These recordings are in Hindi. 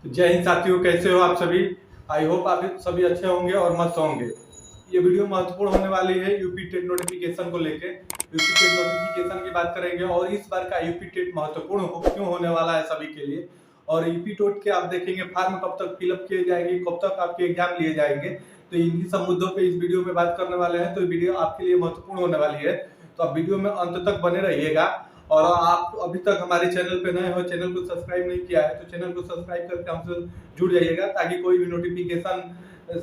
जय हिंद साथियों, कैसे हो आप सभी। आई होप आप सभी अच्छे होंगे और मस्त होंगे। ये वीडियो महत्वपूर्ण होने वाली है यूपी टेट नोटिफिकेशन को लेके। यूपी टेट नोटिफिकेशन की बात करेंगे और इस बार का यूपी टेट महत्वपूर्ण क्यों होने वाला है सभी के लिए। और यूपी टेट के आप देखेंगे फॉर्म कब तक फिलअप किए जाएंगे, कब तक आपके एग्जाम लिए जाएंगे। तो इन्हीं सब मुद्दों पे इस वीडियो में बात करने वाले हैं। तो वीडियो आपके लिए महत्वपूर्ण होने वाली है, तो आप वीडियो में अंत तक बने रहिएगा। और आप अभी तक हमारे चैनल पे नए हो, चैनल को सब्सक्राइब नहीं किया है, तो चैनल को सब्सक्राइब करके हमसे जुड़ जाइएगा, ताकि कोई भी नोटिफिकेशन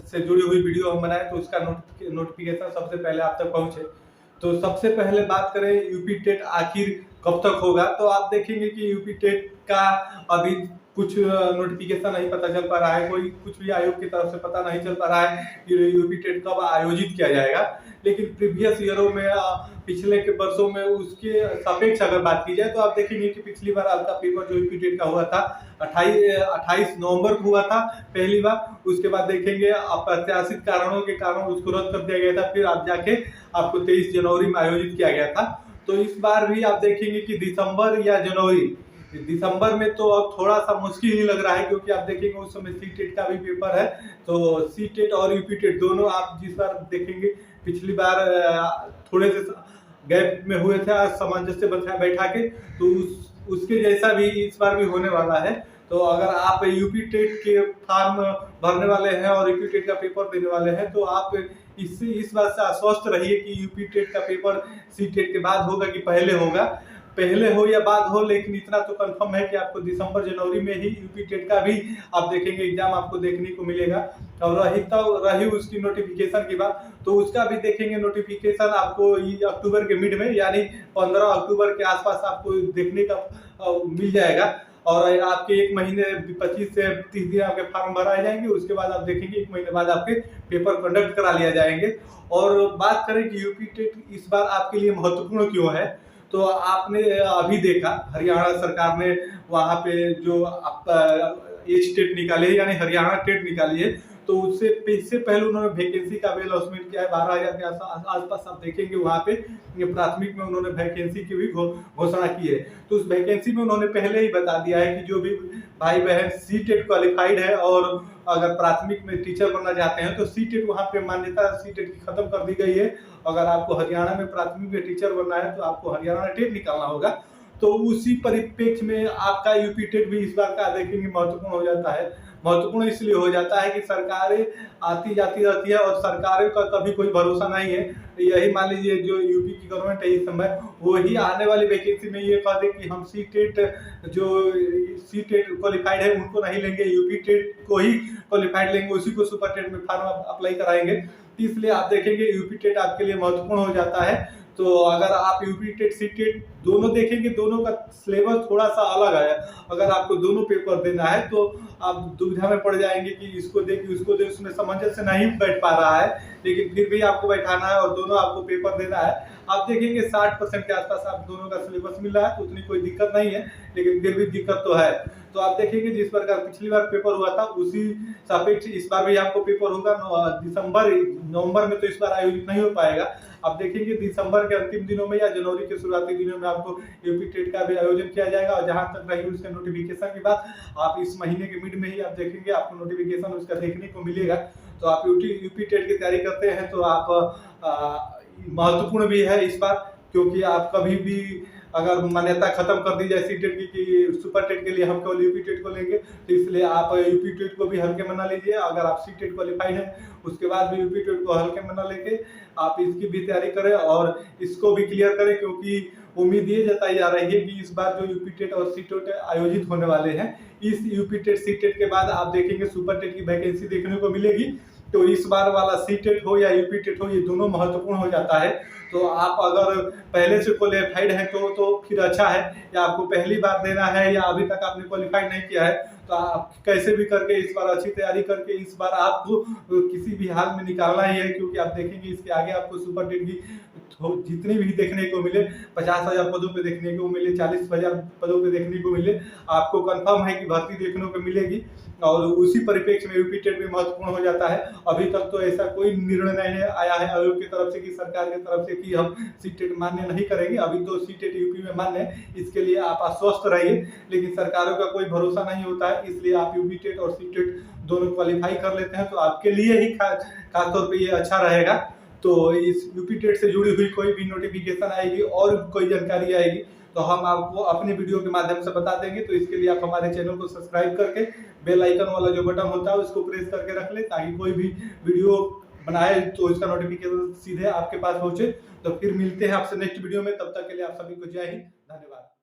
से जुड़ी हुई वीडियो हम बनाए तो उसका नोटिफिकेशन सबसे पहले आप तक पहुंचे। तो सबसे पहले बात करें यूपी टेट आखिर कब तक होगा, तो आप देखेंगे कि यूपी टेट का अभी कुछ नोटिफिकेशन नहीं पता चल पा रहा है, कोई कुछ भी आयोग की तरफ से पता नहीं चल पा रहा है कि यूपी टेट कब आयोजित किया जाएगा। लेकिन प्रीवियस ईयरों में पिछले के वर्षों में उसके सापेक्ष अगर बात की जाए तो आप देखेंगे कि पिछली बार आपका पेपर जो यूपी टेट का हुआ था 28 नवंबर को हुआ था पहली बार। उसके बाद देखेंगे अप्रत्याशित कारणों के कारण उसको रद्द कर दिया गया था, फिर आप जाके आपको 23 जनवरी में आयोजित किया गया था। तो इस बार भी आप देखेंगे कि दिसंबर या जनवरी, दिसंबर में तो अब थोड़ा सा मुश्किल ही लग रहा है, क्योंकि आप देखेंगे उस समय सी टेट का भी पेपर है। तो सी टेट और यूपी टेट दोनों आप जिस बार देखेंगे, पिछली बार थोड़े से गैप में हुए थे, आज सामंजस्य बैठा के, तो उसके जैसा भी इस बार भी होने वाला है। तो अगर आप यूपी टेट के फॉर्म भरने वाले हैं और यूपी टेट का पेपर देने वाले हैं, तो आप इस बात से आश्वस्त रहिए कि यूपी टेट का पेपर सी टेट के बाद होगा कि पहले होगा। पहले हो या बाद हो, लेकिन इतना तो कंफर्म है कि आपको दिसंबर जनवरी में ही यूपी टेट का भी आप देखेंगे एग्जाम आपको देखने को मिलेगा। और रही उसकी नोटिफिकेशन की बात, तो उसका भी देखेंगे नोटिफिकेशन आपको अक्टूबर के मिड में, यानी 15 अक्टूबर के आसपास आपको देखने का मिल जाएगा। और आपके एक महीने 25 से 30 दिन आपके फॉर्म भराए जाएंगे, उसके बाद आप देखेंगे एक महीने बाद आपके पेपर कंडक्ट करा लिया जाएंगे। और बात करें कि यूपी टेट इस बार आपके लिए महत्वपूर्ण क्यों है, तो आपने अभी देखा हरियाणा सरकार ने वहां पे जो एज टेट निकाली है, यानी हरियाणा टेट निकाली है, तो इससे पहले उन्होंने वैकेंसी का भी अनाउंसमेंट किया है। 12,000 के आसपास आप देखेंगे वहां पे प्राथमिक में उन्होंने वैकेंसी की भी घोषणा की है। तो उस वैकेंसी में उन्होंने पहले ही बता दिया है कि जो भी भाई बहन सी टेट क्वालिफाइड है और अगर प्राथमिक में टीचर बनना चाहते हैं, तो सी टेट वहाँ पे मान्यता सी टेट की खत्म कर दी गई है। अगर आपको हरियाणा में प्राथमिक में टीचर बनना है तो आपको हरियाणा टेट निकालना होगा। तो उसी परिप्रेक्ष्य में आपका यूपी टेट भी इस बार का देखेंगे महत्वपूर्ण हो जाता है। महत्वपूर्ण इसलिए हो जाता है कि सरकारें आती जाती रहती है और सरकारों का कभी कोई भरोसा नहीं है। यही मान लीजिए जो यूपी की गवर्नमेंट है इस समय, वही आने वाली वैकेंसी में ये कह दे कि हम सी टेट जो सी टेट क्वालिफाइड है उनको नहीं लेंगे, यूपी टेट को ही क्वालिफाइड लेंगे, उसी को सुपर टेट में फॉर्म अप्लाई कराएंगे। इसलिए आप देखेंगे यूपी टेट आपके लिए महत्वपूर्ण हो जाता है। तो अगर आप यूपी टेट सी टेट दोनों देखेंगे, दोनों का सिलेबस थोड़ा सा अलग है। अगर आपको दोनों पेपर देना है तो आप दुविधा में पड़ जाएंगे कि इसको दे कि उसको दे, उसमें सामंजस्य नहीं बैठ पा रहा है। लेकिन फिर भी आपको बैठाना है और दोनों आपको पेपर देना है। आप देखेंगे 60% के आसपास आप दोनों का सिलेबस मिल रहा है, तो उतनी कोई दिक्कत नहीं है, लेकिन फिर भी दिक्कत तो है। तो आप देखेंगे जिस प्रकार पिछली बार पेपर हुआ था उसी सापेक्ष इस बार भी आपको पेपर होगा। दिसंबर नवंबर में तो इस बार आयोजित नहीं हो पाएगा। आप देखेंगे दिसंबर के अंतिम दिनों में या जनवरी के शुरुआती दिनों में आपको यूपी टेट का भी आयोजन किया जाएगा। और जहां तक रही उसके नोटिफिकेशन की बात, आप इस महीने के मिड में ही आप देखेंगे आपको नोटिफिकेशन उसका देखने को मिलेगा। तो आप यूपी टेट की तैयारी करते हैं तो आप महत्वपूर्ण भी है इस बार, क्योंकि आप कभी भी अगर मान्यता खत्म कर दी जाए सी टेट की कि सुपर टेट के लिए हम केवल यूपी टेट को लेंगे, तो इसलिए आप यूपी टेट को भी हल्के में ना लीजिए। अगर आप सी टेट क्वालिफाइड है उसके बाद भी यूपी टेट को हल्के में ना लेके आप इसकी भी तैयारी करें और इसको भी क्लियर करें, क्योंकि उम्मीद ये जताई जा रही है कि इस बार जो यूपी टेट और सी टेट आयोजित होने वाले हैं, इस यूपी टेट सी टेट के बाद आप देखेंगे सुपर टेट की वैकेंसी देखने को मिलेगी। तो इस बार वाला सी टेट हो या यूपी टेट हो, ये दोनों महत्वपूर्ण हो जाता है। तो आप अगर पहले से क्वालिफाइड हैं तो फिर अच्छा है, या आपको पहली बार देना है या अभी तक आपने क्वालिफाइड नहीं किया है, तो आप कैसे भी करके इस बार अच्छी तैयारी करके इस बार आपको किसी भी हाल में निकालना ही है। क्योंकि आप देखेंगे इसके आगे आपको सुपर टेट की जितनी भी देखने को मिले, 50,000 पदों पे देखने को मिले, 40,000 पदों पे देखने को मिले, आपको कंफर्म है कि भर्ती देखने को मिलेगी। और उसी परिप्रेक्ष्य में यूपी टेट भी महत्वपूर्ण हो जाता है। अभी तक तो ऐसा कोई निर्णय नहीं आया है आयोग की तरफ से कि सरकार की तरफ से कि हम सीटेट मान्य नहीं करेंगे। अभी तो सीटेट यूपी में मान्य है, इसके लिए आप आश्वस्त रहिए। लेकिन सरकारों का कोई भरोसा नहीं होता है, इसलिए आप यूपी टेट और सीटेट दोनों क्वालिफाई कर लेते हैं तो आपके लिए ही खासतौर पर ये अच्छा रहेगा। तो इस यूपी टेट से जुड़ी हुई कोई भी नोटिफिकेशन आएगी और कोई जानकारी आएगी तो हम आपको अपने वीडियो के माध्यम से बता देंगे। तो इसके लिए आप हमारे चैनल को सब्सक्राइब करके बेल आइकन वाला जो बटन होता है उसको प्रेस करके रख ले, ताकि कोई भी वीडियो बनाए तो इसका नोटिफिकेशन सीधे आपके पास पहुंचे। तो फिर मिलते हैं आपसे नेक्स्ट वीडियो में, तब तक के लिए आप सभी को जय हिंद, धन्यवाद।